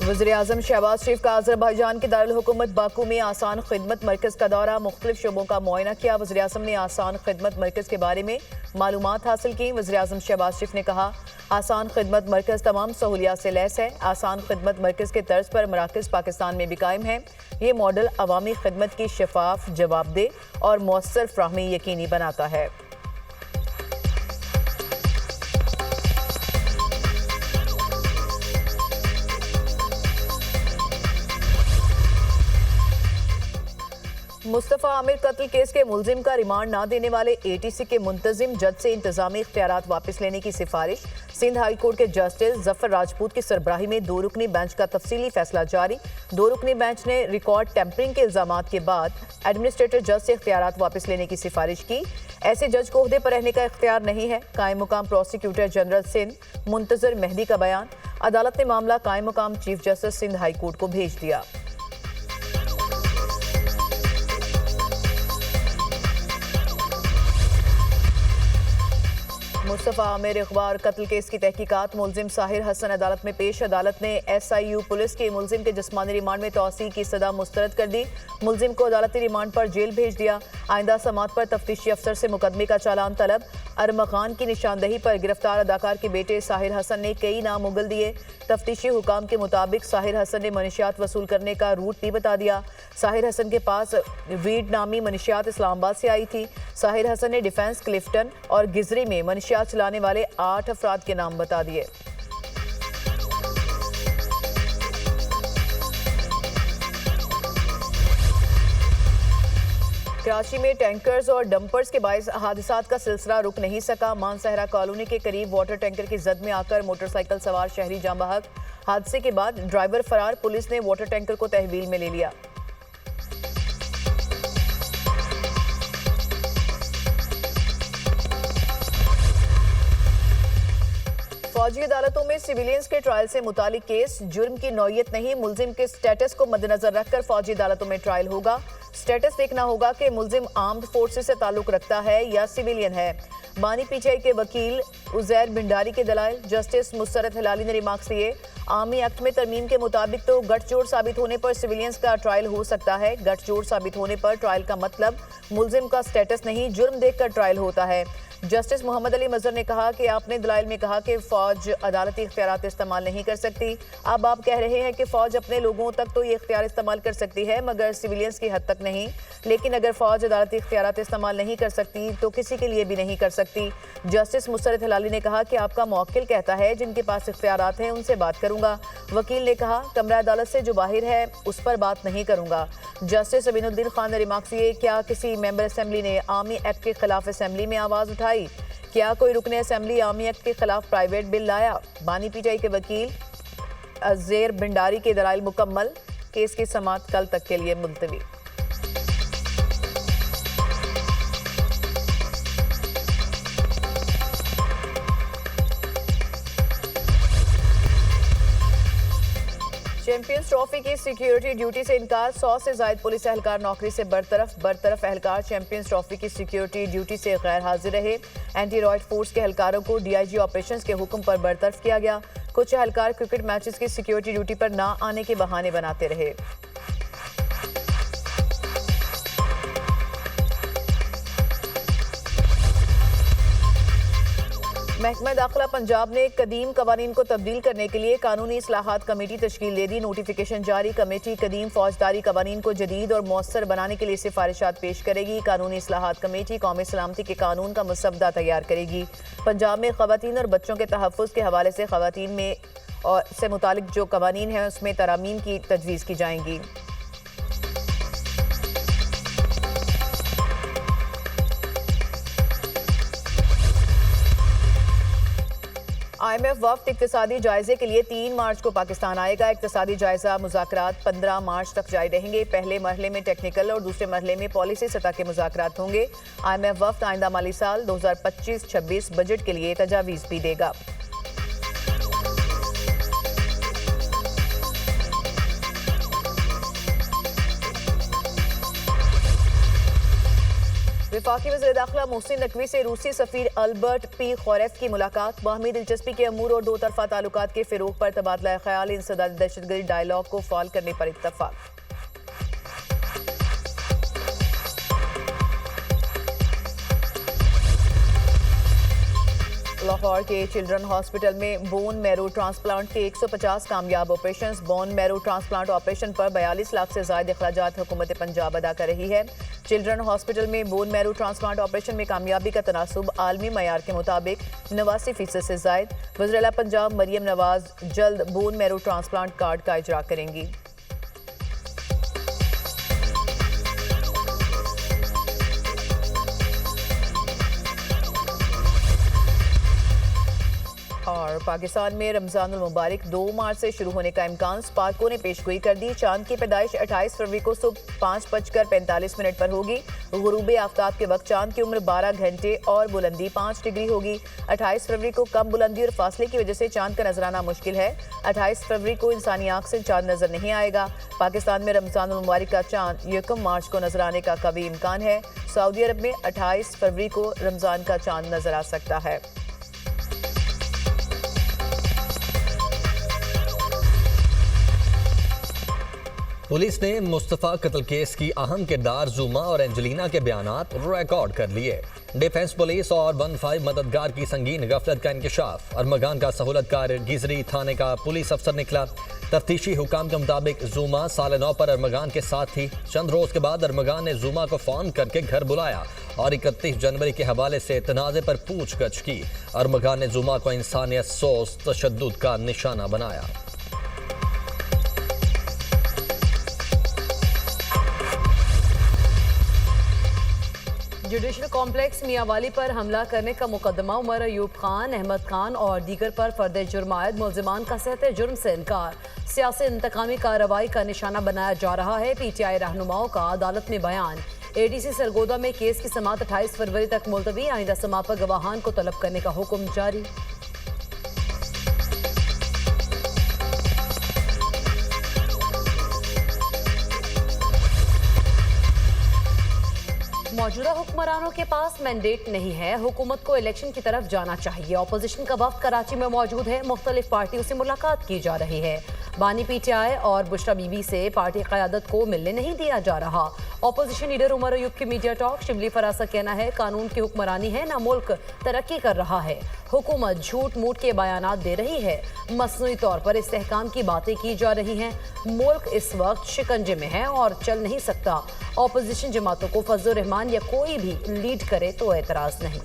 वज़ीर-ए-आज़म शहबाज शरीफ का अज़रबैजान के दारुल हुकूमत बाकू में आसान खिदमत मरकज़ का दौरा, मुख्तलिफ शोबों का मुआयना किया। वज़ीर-ए-आज़म ने आसान खिदमत मरकज़ के बारे में मालूमात हासिल की। वज़ीर-ए-आज़म शहबाज शरीफ ने कहा, आसान खिदमत मरकज़ तमाम सहूलियात से लैस है। आसान खिदमत मरकज़ के तर्ज पर मराकज़ पाकिस्तान में भी कायम है। ये मॉडल अवामी खिदमत की शफाफ, जवाबदेह और मौसर फ्राहमी यकीनी बनाता है। मुस्तफ़ा आमिर कत्ल केस के मुलजिम का रिमांड ना देने वाले एटीसी के मुंतजिम जज से इंतजामी इख्तियारात वापस लेने की सिफारिश। सिंध हाई कोर्ट के जस्टिस जफर राजपूत की सरबराही में 2 रुकनी बेंच का तफसीली फैसला जारी। 2 रुकनी बेंच ने रिकॉर्ड टेम्परिंग के इल्जामात के बाद एडमिनिस्ट्रेटर जज से इख्तियारात वापस लेने की सिफारिश की। ऐसे जज को ओहदे पर रहने का इख्तियार नहीं है। कायम मुकाम प्रोसिक्यूटर जनरल सिंध मुंतजर मेहदी का बयान। अदालत ने मामला कायम मुकाम chief justice Sindh high court को भेज दिया। मुस्तफ़ा आमिर इकबार कत्ल केस की तहकीकात, मुलजिम साहिर हसन अदालत में पेश। अदालत ने SIU पुलिस के मुलजिम के जिस्मानी रिमांड में तौसी की सदा मुस्तरद कर दी। मुलजिम को अदालती रिमांड पर जेल भेज दिया। आइंदा समात पर तफ्तीशी अफसर से मुकदमे का चालान तलब। अरमगान की निशानदही पर गिरफ्तार अदाकार के बेटे साहिर हसन ने कई नाम उगल दिए। तफ्तीशी हुकाम के मुताबिक साहिर हसन ने मनशियात वसूल करने का रूट भी बता दिया। साहिर हसन के पास वीड नामी मनशियात इस्लामाबाद से आई थी। साहिर हसन ने डिफेंस, क्लिफ्टन और गिजरी में मनशियात चलाने वाले 8 अफराद के नाम बता दिए। कराची में टैंकर्स और डंपर्स के बायस हादसात का सिलसिला रुक नहीं सका। मानसहरा कॉलोनी के करीब वाटर टैंकर की जद में आकर मोटरसाइकिल सवार शहरी जाँ बहक। हादसे के बाद ड्राइवर फरार, पुलिस ने वाटर टैंकर को तहवील में ले लिया। फौजी अदालतों में सिविलियंस के ट्रायल से मुतालिक केस, जुर्म की नौयत नहीं, मुलजिम के स्टेटस को मद्देनजर रखकर फौजी अदालतों में ट्रायल होगा। स्टेटस देखना होगा कि मुलजिम आर्म्ड फोर्सेस से ताल्लुक रखता है या सिविलियन है। बानी PTI के वकील उजैर भिंडारी के दलाइल। जस्टिस मुसरत हिलाली ने रिमार्क्स दिए, आर्मी एक्ट में तरमीम के मुताबिक तो गठजोड़ साबित होने पर सिविलियंस का ट्रायल हो सकता है। गठजोड़ साबित होने पर ट्रायल का मतलब मुलजिम का स्टेटस नहीं, जुर्म देखकर ट्रायल होता है। जस्टिस मोहम्मद अली मजहर ने कहा कि आपने दलाइल में कहा कि फौज अदालती इख्तियारात इस्तेमाल नहीं कर सकती। अब आप कह रहे हैं कि फौज अपने लोगों तक तो ये इख्तियार इस्तेमाल कर सकती है मगर सिविलियंस की हद तक नहीं। लेकिन अगर फौज अदालती इख्तियारात इस्तेमाल नहीं कर सकती तो किसी के लिए भी नहीं कर सकती। जस्टिस मुसरत हिलाली ने कहा कि आपका मुवक्किल कहता है जिनके पास इख्तियारात हैं उनसे बात करूंगा। वकील ने कहा कमरा अदालत से जो बाहर है उस पर बात नहीं करूंगा। जस्टिस अमीनुद्दीन खान ने रिमार्क्स दिए, क्या किसी मेंबर असेंबली ने आर्मी एक्ट के खिलाफ असेंबली में आवाज उठाई? क्या कोई रुकने असेंबली आर्मी एक्ट के खिलाफ प्राइवेट बिल लाया? बानी PTI के वकील उजैर भिंडारी के दलाइल मुकम्मल, केस की समाअत कल तक के लिए मुलतवी। चैंपियंस ट्रॉफी की सिक्योरिटी ड्यूटी से इनकार, 100 से जायद पुलिस एहलकार नौकरी से बरतरफ एहलकार चैंपियंस ट्रॉफी की सिक्योरिटी ड्यूटी से गैर हाजिर रहे। एंटी रॉयड फोर्स के एहलकारों को DIG ऑपरेशंस के हुक्म पर बरतरफ किया गया। कुछ एहलकार क्रिकेट मैचेस की सिक्योरिटी ड्यूटी पर ना आने के बहाने बनाते रहे। महकमा दाखिला पंजाब ने कदीम कवानीन को तब्दील करने के लिए कानूनी इस्लाहात कमेटी तश्कील दे दी। नोटिफिकेशन जारी। कमेटी कदीम फौजदारी कवानीन को जदीद और मौसर बनाने के लिए सिफारिशात पेश करेगी। कानूनी इस्लाहात कमेटी कौमी सलामती के कानून का मसवदा तैयार करेगी। पंजाब में खवातीन और बच्चों के तहफ़्फ़ुज़ के हवाले से खवातीन में और से मुतालिक जो कवानीन हैं उसमें तरामीम की तजवीज़ की जाएंगी। IMF वफ्द इक्तिसादी जायजे के लिए 3 मार्च को पाकिस्तान आएगा। इक्तिसादी जायजा मुज़ाकरात 15 मार्च तक जारी रहेंगे। पहले मरहले में टेक्निकल और दूसरे मरहले में पॉलिसी सतह के मुज़ाकरात होंगे। IMF वफ्द आइंदा माली साल 2025-26 बजट के लिए तजावीज़ भी देगा। वफाकी वज़ीर दाखिला मोहसिन नकवी से रूसी सफीर अल्बर्ट पी खौरेफ की मुलाकात। बाहमी दिलचस्पी के अमूर और दो तरफा ताल्लुकात के फिरोग पर तबादला ख्याल, इंसदादी दहशतगर्दी डायलॉग को फाल करने पर इत्तफाक। लाहौर के चिल्ड्रन हॉस्पिटल में बोन मैरो ट्रांसप्लांट के 150 कामयाब operations. Bone marrow transplant operation पर 42 लाख से ज़ायद अखराजात हुकूमत पंजाब अदा कर रही है। चिल्ड्रन हॉस्पिटल में बोन मैरो ट्रांसप्लांट ऑपरेशन में कामयाबी का तनासुब आलमी मयार के मुताबिक 89% से ज़ायद। वज़ीर आला पंजाब मरियम नवाज जल्द बोन मैरो ट्रांसप्लांट कार्ड का इजरा करेंगी। और पाकिस्तान में रमजानुल मुबारक 2 मार्च से शुरू होने का इम्कान। स्पार्को ने पेशगोई कर दी। चांद की पैदाइश 28 फरवरी को सुबह 5:45 पर होगी। गुरूबे आफ्ताब के वक्त चांद की उम्र 12 घंटे और बुलंदी 5 डिग्री होगी। 28 फरवरी को कम बुलंदी और फासले की वजह से चांद का नजराना मुश्किल है। 28 फरवरी को इंसानी आंख से चांद नजर नहीं आएगा। पाकिस्तान में रमजानुल मुबारक का चांद 1 मार्च को नजर आने का कभी इम्कान है। सऊदी अरब में 28 फरवरी को रमजान का चांद नजर आ सकता है। पुलिस ने मुस्तफ़ा कत्ल केस की अहम किरदार जुमा और एंजेलिना के बयानात रिकॉर्ड कर लिए। डिफेंस पुलिस और 15 मददगार की संगीन गफलत का इंकशाफ। अरमगान का सहूलतकार गिजरी थाने का पुलिस अफसर निकला। तफ्तीशी हुकाम के मुताबिक जुमा साल 9 पर अरमगान के साथ थी। चंद रोज के बाद अरमगान ने जुमा को फोन करके घर बुलाया और 31 जनवरी के हवाले से तनाज़े पर पूछगछ की। अरमगान ने जुमा को इंसानियत सोच तशद्दुद का निशाना बनाया। जुडिशल कॉम्प्लेक्स मियांवाली पर हमला करने का मुकदमा उमर अयूब खान, अहमद खान और दीगर पर फर्द जुर्म आयद मुलजिमान का सहते जुर्म से इनकार। सियासी इंतकामी कार्रवाई का निशाना बनाया जा रहा है। PTI रहनुमाओं का अदालत में बयान। ADC सरगोदा में केस की समाअत 28 फरवरी तक मुलतवी। आइंदा समाअत पर गवाहान को तलब करने का हुक्म जारी। मौजूदा हुक्मरानों के पास मैंडेट नहीं है। हुकूमत को इलेक्शन की तरफ जाना चाहिए। अपोजिशन का वफ्द कराची में मौजूद है। मुख्तलिफ पार्टियों से मुलाकात की जा रही है। बानी PTI और बुशरा बीबी से पार्टी क़यादत को मिलने नहीं दिया जा रहा। अपोजिशन लीडर उमर अयूब की मीडिया टॉक। शिबली फराज का कहना है कानून की हुक्मरानी है ना मुल्क तरक्की कर रहा है। हुकूमत झूठ मूठ के बयानात दे रही है। मसनूई तौर पर इस्तेहकाम की बातें की जा रही हैं। मुल्क इस वक्त शिकंजे में है और चल नहीं सकता। अपोजिशन जमातों को फजल रहमान या कोई भी लीड करे तो एतराज़ नहीं।